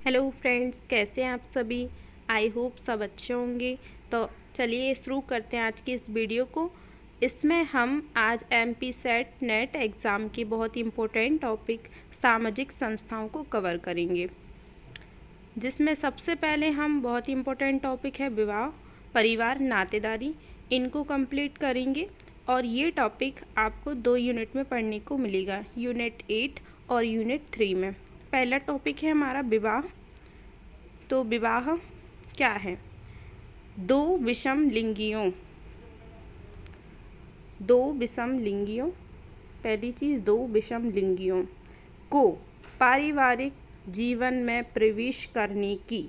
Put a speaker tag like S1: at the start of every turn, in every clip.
S1: Hello friends, कैसे हैं आप सभी। आई होप सब अच्छे होंगे। तो चलिए शुरू करते हैं आज की इस वीडियो को। इसमें हम आज एमपी सेट नेट एग्ज़ाम की बहुत ही इम्पोर्टेंट टॉपिक सामाजिक संस्थाओं को कवर करेंगे, जिसमें सबसे पहले हम बहुत ही इम्पोर्टेंट टॉपिक है विवाह, परिवार, नातेदारी, इनको कंप्लीट करेंगे। और ये टॉपिक आपको 2 यूनिट में पढ़ने को मिलेगा, यूनिट 8 और यूनिट 3 में। पहला टॉपिक है हमारा विवाह। तो विवाह क्या है? दो विषम लिंगियों पहली चीज़, 2 विषम लिंगियों को पारिवारिक जीवन में प्रवेश करने की।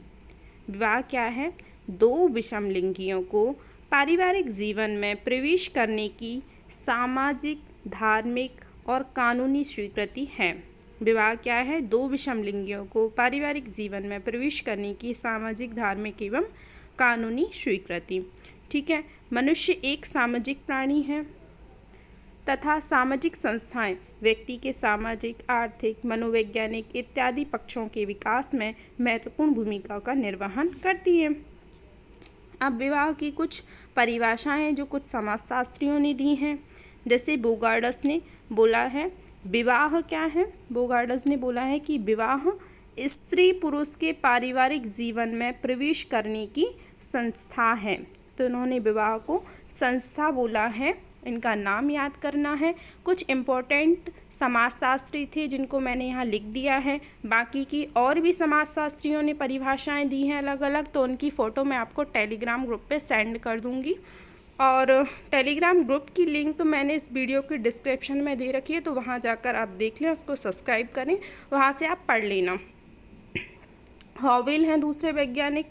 S1: विवाह क्या है? 2 विषम लिंगियों को पारिवारिक जीवन में प्रवेश करने की सामाजिक, धार्मिक और कानूनी स्वीकृति है। विवाह क्या है? 2 विषम लिंगियों को पारिवारिक जीवन में प्रवेश करने की सामाजिक, धार्मिक एवं कानूनी स्वीकृति। ठीक है। मनुष्य एक सामाजिक प्राणी है तथा सामाजिक संस्थाएं व्यक्ति के सामाजिक, आर्थिक, मनोवैज्ञानिक इत्यादि पक्षों के विकास में महत्वपूर्ण भूमिका का निर्वहन करती हैं। अब विवाह की कुछ परिभाषाएं जो कुछ समाजशास्त्रियों ने दी हैं, जैसे बोगार्डस ने बोला है विवाह क्या है। बोगार्डस ने बोला है कि विवाह स्त्री पुरुष के पारिवारिक जीवन में प्रवेश करने की संस्था है। तो इन्होंने विवाह को संस्था बोला है। इनका नाम याद करना है। कुछ इम्पोर्टेंट समाजशास्त्री थे जिनको मैंने यहाँ लिख दिया है। बाकी की और भी समाजशास्त्रियों ने परिभाषाएं दी हैं अलग अलग, तो उनकी फ़ोटो मैं आपको टेलीग्राम ग्रुप पे सेंड कर दूँगी। और टेलीग्राम ग्रुप की लिंक तो मैंने इस वीडियो की डिस्क्रिप्शन में दे रखी है, तो वहाँ जाकर आप देख लें, उसको सब्सक्राइब करें, वहाँ से आप पढ़ लेना। हॉवेल हैं दूसरे वैज्ञानिक।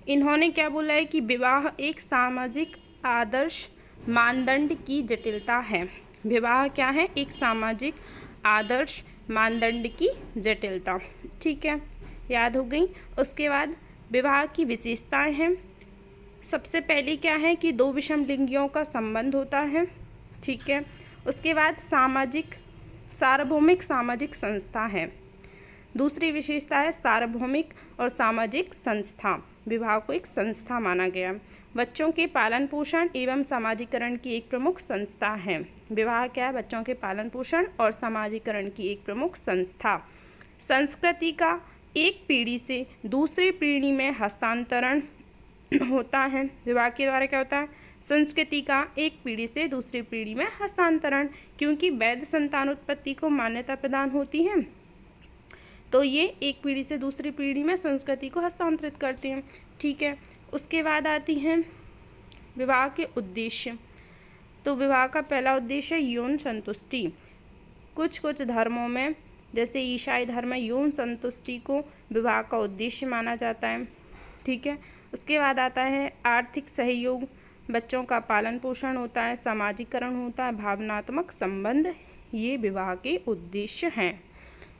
S1: इन्होंने क्या बोला है कि विवाह एक सामाजिक आदर्श मानदंड की जटिलता है। विवाह क्या है? एक सामाजिक आदर्श मानदंड की जटिलता। ठीक है, याद हो गई। उसके बाद विवाह की विशेषताएं हैं। सबसे पहली क्या है कि 2 विषम लिंगियों का संबंध होता है। ठीक है। उसके बाद सार्वभौमिक सामाजिक संस्था है। दूसरी विशेषता है सार्वभौमिक और सामाजिक संस्था। विवाह को एक संस्था माना गया। बच्चों के पालन पोषण एवं समाजीकरण की एक प्रमुख संस्था है। विवाह क्या है? बच्चों के पालन पोषण और समाजीकरण की एक प्रमुख संस्था। संस्कृति का एक पीढ़ी से दूसरी पीढ़ी में हस्तांतरण होता है। विवाह के द्वारा क्या होता है? संस्कृति का एक पीढ़ी से दूसरी पीढ़ी में हस्तांतरण, क्योंकि वैध संतान उत्पत्ति को मान्यता प्रदान होती है, तो ये एक पीढ़ी से दूसरी पीढ़ी में संस्कृति को हस्तांतरित करते हैं। ठीक है। उसके बाद आती हैं विवाह के उद्देश्य। तो विवाह का पहला उद्देश्य है यौन संतुष्टि। कुछ धर्मों में, जैसे ईसाई धर्म में, यौन संतुष्टि को विवाह का उद्देश्य माना जाता है। ठीक है। उसके बाद आता है आर्थिक सहयोग, बच्चों का पालन पोषण होता है, सामाजिकरण होता है, भावनात्मक संबंध, ये विवाह के उद्देश्य हैं।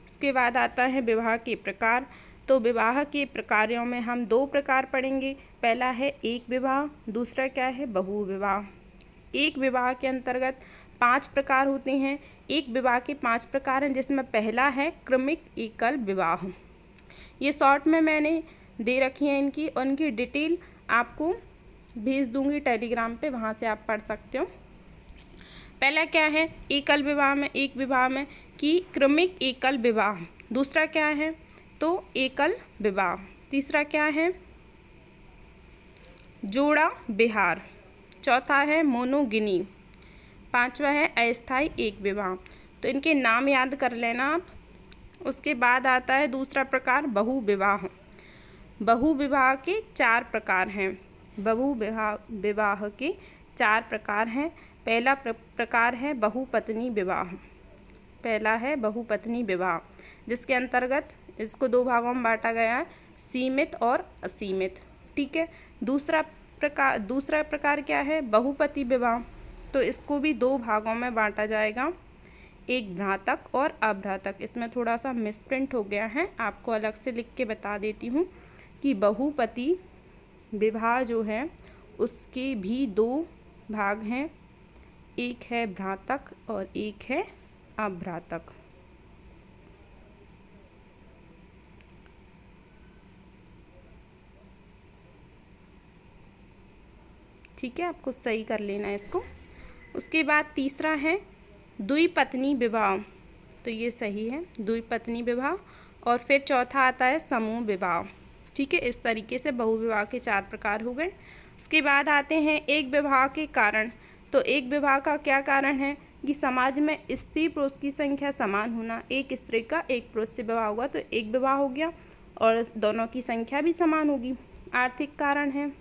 S1: इसके बाद आता है विवाह के प्रकार। तो विवाह के प्रकारों में हम 2 प्रकार पढ़ेंगे। पहला है एक विवाह, दूसरा क्या है? बहु विवाह। एक विवाह के अंतर्गत 5 प्रकार होते हैं। एक विवाह के 5 प्रकार हैं, जिसमें पहला है क्रमिक एकल विवाह। ये शॉर्ट में मैंने दे रखी है, उनकी डिटेल आपको भेज दूंगी टेलीग्राम पे, वहाँ से आप पढ़ सकते हो। पहला क्या है? एकल विवाह में, एक विवाह में कि क्रमिक एकल विवाह। दूसरा क्या है? तो एकल विवाह। तीसरा क्या है? जोड़ा विहार। चौथा है मोनोगिनी। पांचवा है अस्थायी एक विवाह। तो इनके नाम याद कर लेना आप। उसके बाद आता है दूसरा प्रकार बहु विवाह। बहु विवाह के 4 प्रकार हैं। बहु विवाह के 4 प्रकार हैं। पहला प्रकार है बहुपत्नी विवाह। पहला है बहुपत्नी विवाह, जिसके अंतर्गत इसको 2 भागों में बांटा गया है, सीमित और असीमित। ठीक है। दूसरा प्रकार क्या है? बहुपति विवाह। तो इसको भी 2 भागों में बांटा जाएगा, एक भ्रातक और अभ्रातक। इसमें थोड़ा सा मिसप्रिंट हो गया है, आपको अलग से लिख के बता देती हूँ कि बहुपति विवाह जो है उसके भी 2 भाग हैं, एक है भ्रातक और एक है अभ्रातक। ठीक है, आपको सही कर लेना है इसको। उसके बाद तीसरा है द्विपत्नी विवाह, तो ये सही है, द्विपत्नी विवाह। और फिर चौथा आता है समूह विवाह। ठीक है, इस तरीके से बहुविवाह के 4 प्रकार हो गए। उसके बाद आते हैं एक विवाह के कारण। तो एक विवाह का क्या कारण है कि समाज में स्त्री पुरुष की संख्या समान होना। एक स्त्री का एक पुरुष से विवाह हुआ तो एक विवाह हो गया और दोनों की संख्या भी समान होगी। आर्थिक कारण है,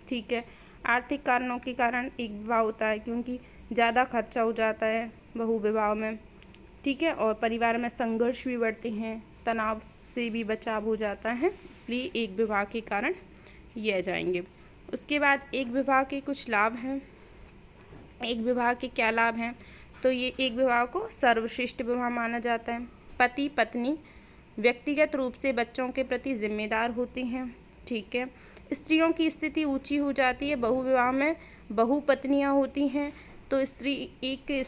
S1: ठीक है, आर्थिक कारणों के कारण एक विवाह होता है क्योंकि ज़्यादा खर्चा हो जाता है बहु विवाह में। ठीक है, और परिवार में संघर्ष भी बढ़ते हैं, तनाव से भी बचाव हो जाता है, इसलिए एक विवाह के कारण ये आ जाएंगे। उसके बाद एक विवाह के कुछ लाभ हैं। एक विवाह के क्या लाभ हैं? तो ये एक विवाह को सर्वश्रेष्ठ विवाह माना जाता है। पति पत्नी व्यक्तिगत रूप से बच्चों के प्रति जिम्मेदार होते हैं। ठीक है, स्त्रियों की स्थिति ऊंची हो जाती है। बहु विवाह में बहु पत्नियाँ होती हैं तो स्त्री एक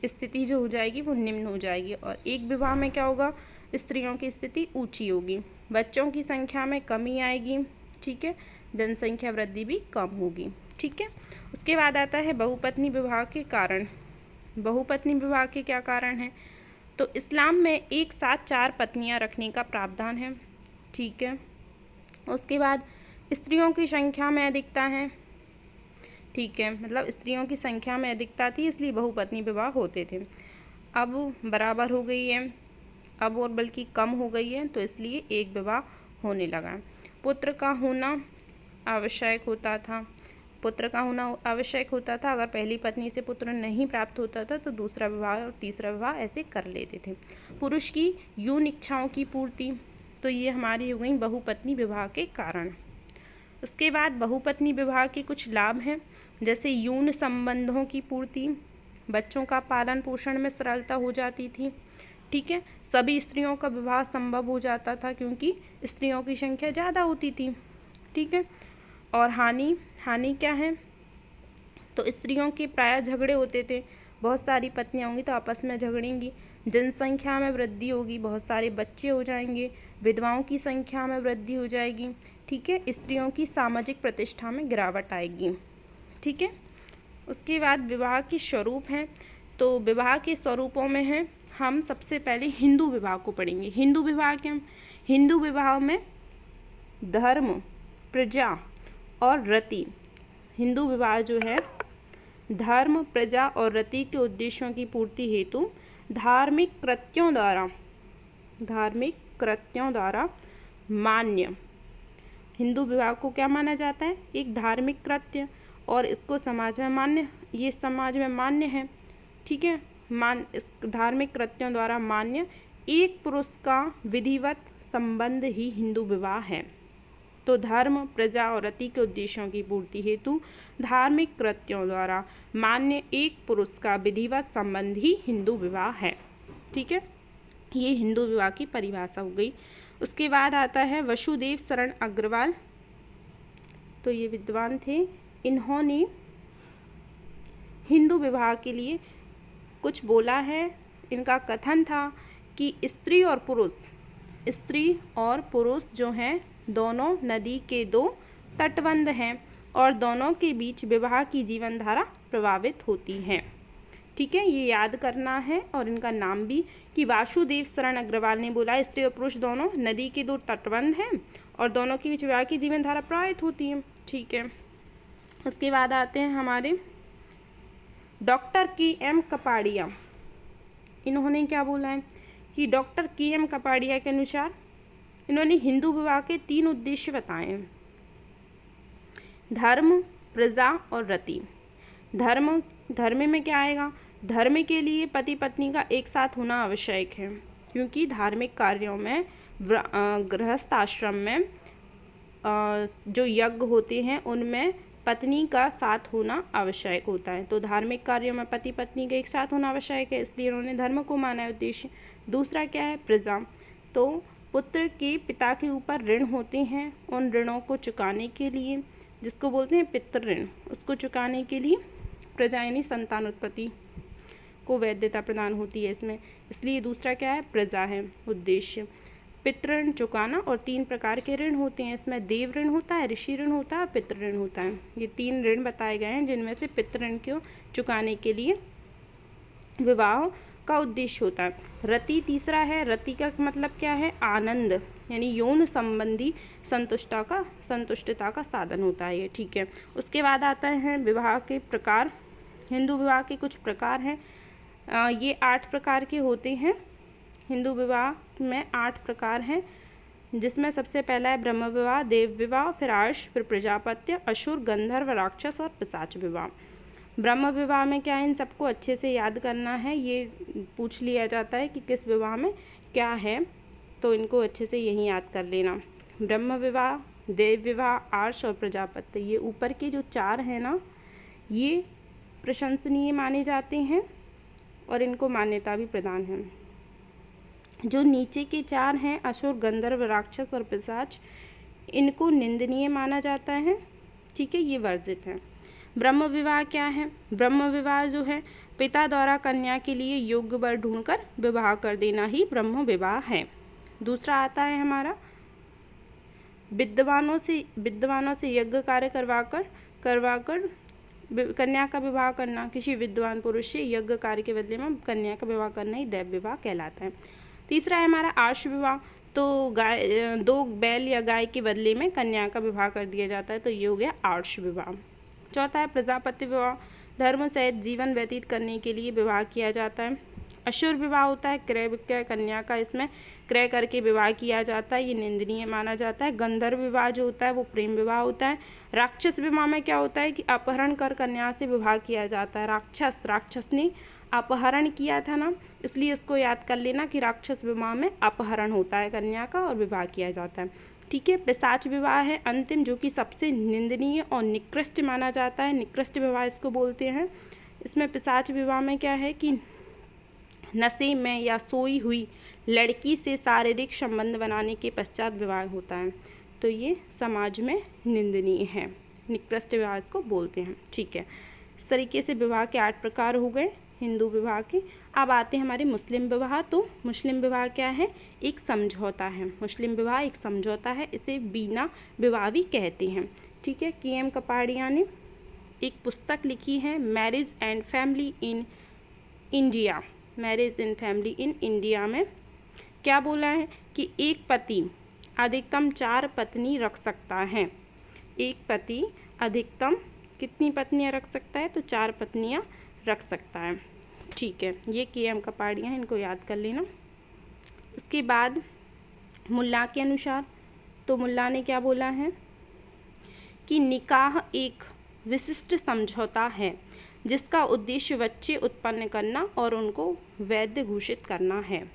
S1: स्थिति जो हो जाएगी वो निम्न हो जाएगी, और एक विवाह में क्या होगा, स्त्रियों की स्थिति ऊंची होगी। बच्चों की संख्या में कमी आएगी। ठीक है, जनसंख्या वृद्धि भी कम होगी। ठीक है, उसके बाद आता है बहुपत्नी विवाह के कारण। बहुपत्नी विवाह के क्या कारण हैं? तो इस्लाम में एक साथ 4 पत्नियां रखने का प्रावधान है। ठीक है, उसके बाद स्त्रियों की संख्या में अधिकता है। ठीक है, मतलब स्त्रियों की संख्या में अधिकता थी इसलिए बहुपत्नी विवाह होते थे। अब बराबर हो गई है, अब और बल्कि कम हो गई है, तो इसलिए एक विवाह होने लगा। पुत्र का होना आवश्यक होता था। पुत्र का होना आवश्यक होता था। अगर पहली पत्नी से पुत्र नहीं प्राप्त होता था तो दूसरा विवाह और तीसरा विवाह ऐसे कर लेते थे। पुरुष की यौन इच्छाओं की पूर्ति, तो ये हमारी हो गई बहुपत्नी विवाह के कारण। उसके बाद बहुपत्नी विवाह के कुछ लाभ हैं, जैसे यौन संबंधों की पूर्ति, बच्चों का पालन पोषण में सरलता हो जाती थी। ठीक है, सभी स्त्रियों का विवाह संभव हो जाता था क्योंकि स्त्रियों की संख्या ज़्यादा होती थी। ठीक है, और हानि क्या है? तो स्त्रियों के प्रायः झगड़े होते थे। बहुत सारी पत्नियां होंगी तो आपस में झगड़ेंगी। जनसंख्या में वृद्धि होगी, बहुत सारे बच्चे हो जाएंगे, विधवाओं की संख्या में वृद्धि हो जाएगी। ठीक है, स्त्रियों की सामाजिक प्रतिष्ठा में गिरावट आएगी। ठीक है, उसके बाद विवाह के स्वरूप हैं। तो विवाह के स्वरूपों में है, हम सबसे पहले हिंदू विवाह को पढ़ेंगे। हिंदू विवाह के हिंदू विवाह में धर्म, प्रजा और रति। हिंदू विवाह जो है धर्म, प्रजा और रति के उद्देश्यों की पूर्ति हेतु धार्मिक कृत्यों द्वारा मान्य। हिंदू विवाह को क्या माना जाता है? एक धार्मिक कृत्य, और इसको समाज में मान्य, ये समाज में मान्य है। ठीक है, इस धार्मिक कृत्यों द्वारा मान्य एक पुरुष का विधिवत संबंध ही हिंदू विवाह है। तो धर्म, प्रजा और रति के उद्देश्यों की पूर्ति हेतु धार्मिक कृत्यों द्वारा मान्य एक पुरुष का विधिवत संबंध ही हिंदू विवाह है। ठीक है, ये हिंदू विवाह की परिभाषा हो गई। उसके बाद आता है वसुदेव शरण अग्रवाल। तो ये विद्वान थे, इन्होंने हिंदू विवाह के लिए कुछ बोला है। इनका कथन था कि स्त्री और पुरुष जो हैं दोनों नदी के 2 तटबंध हैं और दोनों के बीच विवाह की जीवन धारा प्रभावित होती है। ठीक है, ये याद करना है। और इनका नाम भी कि वासुदेव शरण अग्रवाल ने बोला स्त्री और पुरुष दोनों नदी के 2 तटबंध हैं और दोनों के बीच विवाह की जीवन धारा प्रभावित होती है। ठीक है, उसके बाद आते हैं हमारे डॉक्टर के.एम. कपाड़िया। इन्होंने क्या बोला है कि डॉक्टर के.एम. कपाड़िया के अनुसार इन्होंने हिंदू विवाह के 3 उद्देश्य बताए हैं, धर्म, प्रजा और रति। धर्म में क्या आएगा? धर्म के लिए पति पत्नी का एक साथ होना आवश्यक है क्योंकि धार्मिक कार्यों में गृहस्थ आश्रम में जो यज्ञ होते हैं उनमें पत्नी का साथ होना आवश्यक होता है। तो धार्मिक कार्यों में पति पत्नी का एक साथ होना आवश्यक है, इसलिए उन्होंने धर्म को माना है उद्देश्य। दूसरा क्या है? प्रजा। तो पुत्र के पिता के ऊपर ऋण होते हैं, उन ऋणों को चुकाने के लिए, जिसको बोलते हैं पितृ ऋण, उसको चुकाने के लिए प्रजा यानी संतान उत्पत्ति को वैधता प्रदान होती है इसमें, इसलिए दूसरा क्या है? प्रजा है उद्देश्य। पितृ ऋण चुकाना, और 3 प्रकार के ऋण होते हैं। इसमें देव ऋण होता है, ऋषि ऋण होता है, पितृ ऋण होता है। ये 3 ऋण बताए गए हैं जिनमें से पितृ ऋण को चुकाने के लिए विवाह का उद्देश्य होता है। रति तीसरा है। रति का मतलब क्या है? आनंद, यानी यौन संबंधी संतुष्टता का साधन होता है ये, ठीक है। उसके बाद आता है विवाह के प्रकार। हिंदू विवाह के कुछ प्रकार हैं। ये 8 प्रकार के होते हैं। हिंदू विवाह में 8 प्रकार हैं, जिसमें सबसे पहला है ब्रह्म विवाह, देव विवाह, फिर आर्ष, फिर प्रजापत्य, असुर, गंधर्व, राक्षस और पिशाच विवाह। ब्रह्म विवाह में क्या है, इन सबको अच्छे से याद करना है। ये पूछ लिया जाता है कि किस विवाह में क्या है, तो इनको अच्छे से यही याद कर लेना। ब्रह्म विवाह, देव विवाह, आर्ष और प्रजापत्य, ये ऊपर के जो 4 हैं ना, ये प्रशंसनीय माने जाते हैं और इनको मान्यता भी प्रदान है। जो नीचे के 4 हैं, असुर, गंधर्व, राक्षस और पिशाच, इनको निंदनीय माना जाता है, ठीक है, ये वर्जित है। ब्रह्म विवाह क्या है? ब्रह्म विवाह जो है, पिता द्वारा कन्या के लिए योग्य वर ढूंढकर विवाह कर देना ही ब्रह्म विवाह है। दूसरा आता है हमारा विद्वानों से यज्ञ कार्य करवाकर कन्या का विवाह करना। किसी विद्वान पुरुष से यज्ञ कार्य के बदले में कन्या का विवाह करना ही दैव विवाह कहलाता है। तीसरा है हमारा आर्ष विवाह। तो 2 बैल या गाय के बदले में कन्या का विवाह कर दिया जाता है, तो ये हो गया आर्ष विवाह। चौथा है प्रजापत्य विवाह। धर्म सहित जीवन व्यतीत करने के लिए विवाह किया जाता है। असुर विवाह होता है, क्रय विक्रय कन्या का इसमें क्रय करके विवाह किया जाता है, ये निंदनीय माना जाता है। गंधर्व विवाह जो होता है वो प्रेम विवाह होता है। राक्षस विवाह में क्या होता है कि अपहरण कर कन्या से विवाह किया जाता है। राक्षस ने अपहरण किया था ना, इसलिए इसको याद कर लेना कि राक्षस विवाह में अपहरण होता है कन्या का और विवाह किया जाता है, ठीक है। पिशाच विवाह है अंतिम, जो कि सबसे निंदनीय और निकृष्ट माना जाता है। निकृष्ट विवाह इसको बोलते हैं। इसमें पिशाच विवाह में क्या है कि नशे में या सोई हुई लड़की से शारीरिक संबंध बनाने के पश्चात विवाह होता है, तो ये समाज में निंदनीय है। निकृष्ट विवाह इसको बोलते हैं, ठीक है। इस तरीके से विवाह के 8 प्रकार हो गए हिंदू विवाह के। अब आते हैं हमारे मुस्लिम विवाह। तो मुस्लिम विवाह क्या है? एक समझौता है। मुस्लिम विवाह एक समझौता है, इसे बीना विवाह भी कहते हैं, ठीक है। KM कपाड़िया ने एक पुस्तक लिखी है, marriage and family in India. Marriage and family in India में क्या बोला है कि एक पति अधिकतम 4 पत्नी रख सकता है। एक पति अधिकतम कितनी पत्नियां रख सकता है? तो 4 पत्नियां रख सकता है, ठीक है। ये KM कपाड़िया हैं, इनको याद कर लेना। इसके बाद मुल्ला के अनुसार, तो मुल्ला ने क्या बोला है कि निकाह एक विशिष्ट समझौता है जिसका उद्देश्य बच्चे उत्पन्न करना और उनको वैध घोषित करना है,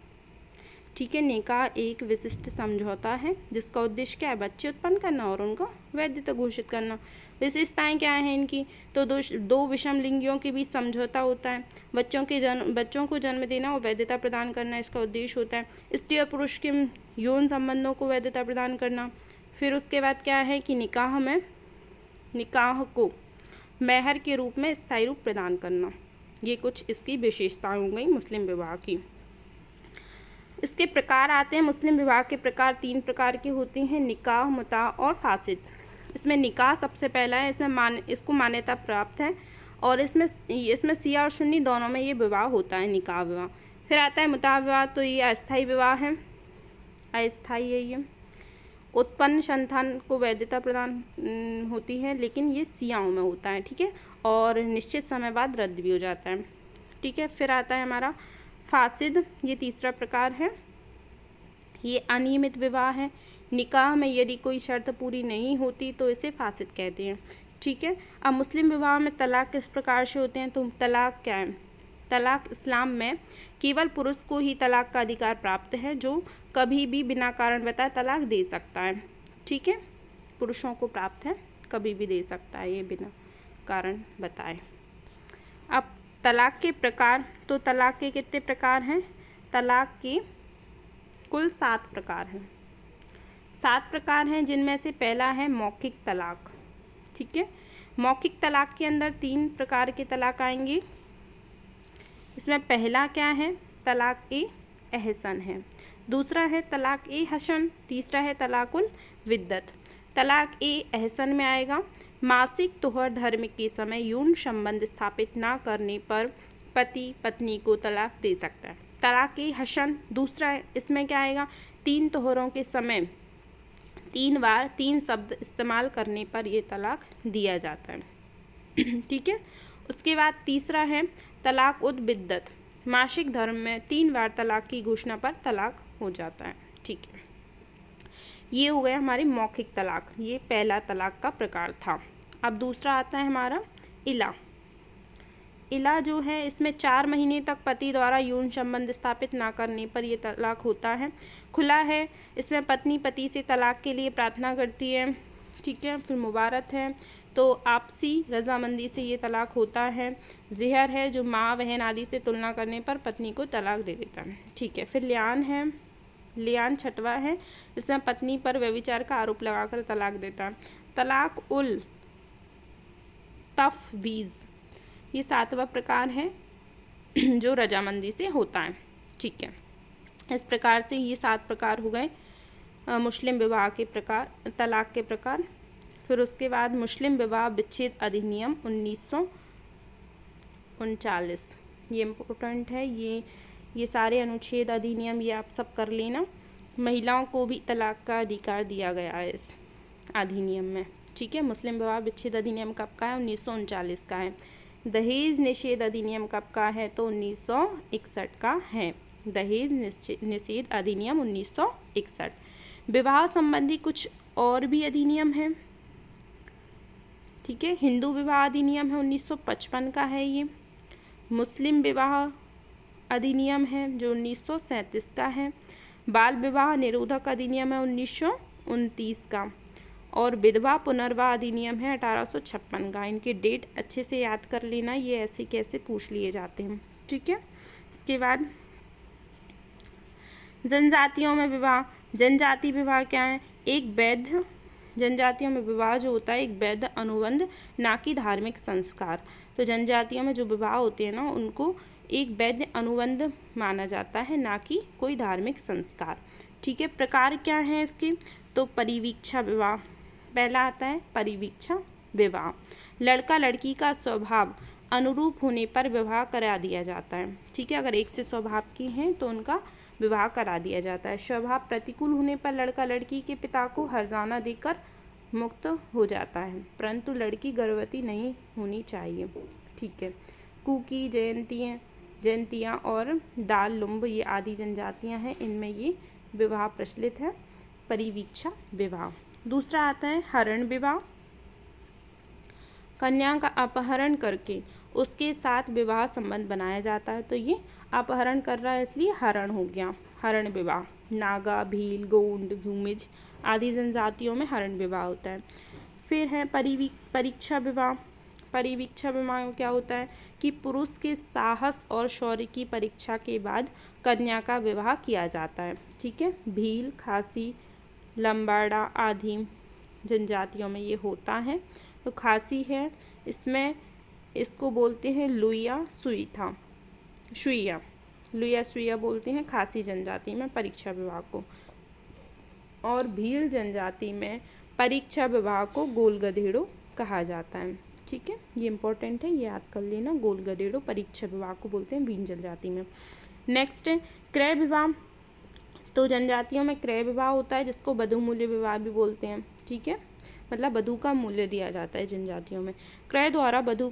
S1: ठीक है। निकाह एक विशिष्ट समझौता है जिसका उद्देश्य क्या है? बच्चे उत्पन्न करना और उनको वैधता घोषित करना। विशेषताएं क्या हैं इनकी? तो दो विषम लिंगियों के बीच समझौता होता है। बच्चों को जन्म देना और वैधता प्रदान करना इसका उद्देश्य होता है। स्त्री और पुरुष के यौन संबंधों को वैधता प्रदान करना। फिर उसके बाद क्या है कि निकाह को मेहर के रूप में स्थायी रूप प्रदान करना। ये कुछ इसकी विशेषताएं हो गई मुस्लिम विवाह की। इसके प्रकार आते हैं। मुस्लिम विवाह के प्रकार 3 प्रकार के होते हैं, निकाह, मुता और फासिद। इसमें निकाह सबसे पहला है, इसको मान्यता प्राप्त है और इसमें शिया और सुन्नी दोनों में ये विवाह होता है, निकाह विवाह। फिर आता है मुता विवाह, तो ये अस्थायी विवाह है, अस्थायी है। ये उत्पन्न संतान को वैधता प्रदान होती है, लेकिन ये शियाओं में होता है, ठीक है, और निश्चित समय बाद रद्द भी हो जाता है, ठीक है। फिर आता है हमारा फासिद, ये तीसरा प्रकार है। ये अनियमित विवाह है। निकाह में यदि कोई शर्त पूरी नहीं होती तो इसे फासिद कहते हैं, ठीक है। अब मुस्लिम विवाह में तलाक किस प्रकार से होते हैं? तो तलाक क्या है? तलाक इस्लाम में केवल पुरुष को ही तलाक का अधिकार प्राप्त है, जो कभी भी बिना कारण बताए तलाक दे सकता है, ठीक है। पुरुषों को प्राप्त है, कभी भी दे सकता है ये बिना कारण बताए। अब तलाक के प्रकार, तो तलाक के कितने प्रकार हैं? तलाक के कुल 7 प्रकार हैं। 7 प्रकार हैं, जिनमें से पहला है मौखिक तलाक, ठीक है। मौखिक तलाक के अंदर 3 प्रकार के तलाक आएंगे। इसमें पहला क्या है? तलाक ए एहसन है, दूसरा है तलाक ए हसन, तीसरा है तलाकुल विद्दत। तलाक ए एहसन में आएगा, मासिक तोहर धर्म के समय यौन संबंध स्थापित ना करने पर पति पत्नी को तलाक दे सकता है। तलाक ए हसन दूसरा है, इसमें क्या आएगा, 3 तोहरों के समय 3 बार 3 शब्द इस्तेमाल करने पर ये तलाक दिया जाता है। ठीक है। उसके बाद तीसरा है तलाक उद बिद्दत, मासिक धर्म में 3 बार तलाक की घोषणा पर तलाक हो जाता है। ठीक है, ये हो गया हमारी मौखिक तलाक, ये पहला तलाक का प्रकार था। अब दूसरा आता है हमारा इला। इला जो है इसमें 4 महीने तक पति द्वारा यौन संबंध स्थापित ना करने पर यह तलाक होता है। खुला है, इसमें पत्नी पति से तलाक के लिए प्रार्थना करती है। ठीक है, फिर मुबारक है तो आपसी रजामंदी से ये तलाक होता है। ज़िहर है जो माँ बहन आदि से तुलना करने पर पत्नी को तलाक दे देता है। ठीक है, फिर लियान है, लियान छठवा है, इसमें पत्नी पर व्यभिचार का आरोप लगाकर तलाक देता है। तलाक उल तफवीज़, ये 7वां प्रकार है जो रजामंदी से होता है। ठीक है, इस प्रकार से ये 7 प्रकार हो गए मुस्लिम विवाह के प्रकार, तलाक के प्रकार। फिर उसके बाद मुस्लिम विवाह विच्छेद अधिनियम 1939, ये इम्पोर्टेंट है। ये सारे अनुच्छेद अधिनियम ये आप सब कर लेना। महिलाओं को भी तलाक का अधिकार दिया गया है इस अधिनियम में। ठीक है, मुस्लिम विवाह विच्छेद अधिनियम कब का है, 1939 का है। दहेज निषेध अधिनियम कब का है, तो 1961 का है। दहेज निषेध अधिनियम 1961। विवाह संबंधी कुछ और भी अधिनियम हैं। ठीक है, हिंदू विवाह अधिनियम है 1955 का है। ये मुस्लिम विवाह अधिनियम है जो 1937 का है। बाल विवाह निरोधक अधिनियम है 1929 का। और विधवा पुनर्विवाह अधिनियम है 1856 का। इनके डेट अच्छे से याद कर लेना, ये ऐसे कैसे पूछ लिए जाते हैं। ठीक है, इसके बाद जनजातियों में विवाह। जनजाति विवाह क्या है, एक वैध, जनजातियों में विवाह जो होता है एक वैध अनुबंध, ना कि धार्मिक संस्कार। तो जनजातियों में जो विवाह होते हैं ना उनको एक वैध अनुबंध माना जाता है, ना कि कोई धार्मिक संस्कार। ठीक है, प्रकार क्या है इसके, तो परिवीक्षा विवाह पहला आता है। परिवीक्षा विवाह, लड़का लड़की का स्वभाव अनुरूप होने पर विवाह करा दिया जाता है। ठीक है, अगर एक से स्वभाव की हैं तो उनका विवाह करा दिया जाता है। स्वभाव प्रतिकूल होने पर लड़का लड़की के पिता को हर्जाना देकर मुक्त हो जाता है, परंतु लड़की गर्भवती नहीं होनी चाहिए। ठीक है, कुकी जयंतियाँ और दाल लुम्ब ये आदि जनजातियाँ हैं, इनमें ये विवाह प्रचलित है, परिवीक्षा विवाह। दूसरा आता है हरण विवाह। कन्या का अपहरण करके उसके साथ विवाह संबंध बनाया जाता है, तो ये अपहरण कर रहा है इसलिए हरण हो गया, हरण विवाह। नागा, भील, गोंड, भूमिज आदि जनजातियों में हरण विवाह होता है। फिर है परीक्षा विवाह। परिवीक्षा विवाह क्या होता है कि पुरुष के साहस और शौर्य की परीक्षा के बाद कन्या का विवाह किया जाता है। ठीक है, भील, खासी, लंबाड़ा आदि जनजातियों में ये होता है। तो खासी है, इसमें इसको बोलते हैं लुइया सुईथा, लुइया सुइया बोलते हैं खासी जनजाति में परीक्षा विवाह को। और भील जनजाति में परीक्षा विवाह को गोल गधेड़ो कहा जाता है। ठीक है, ये इंपॉर्टेंट है, ये याद कर लेना। गोल गधेड़ो परीक्षा विवाह को बोलते हैं भील जनजाति में। नेक्स्ट है क्रय विवाह। तो जनजातियों में क्रय विवाह होता है जिसको वधू मूल्य विवाह भी बोलते हैं। ठीक है, मतलब वधू का मूल्य दिया जाता है जनजातियों में। क्रय द्वारा वधू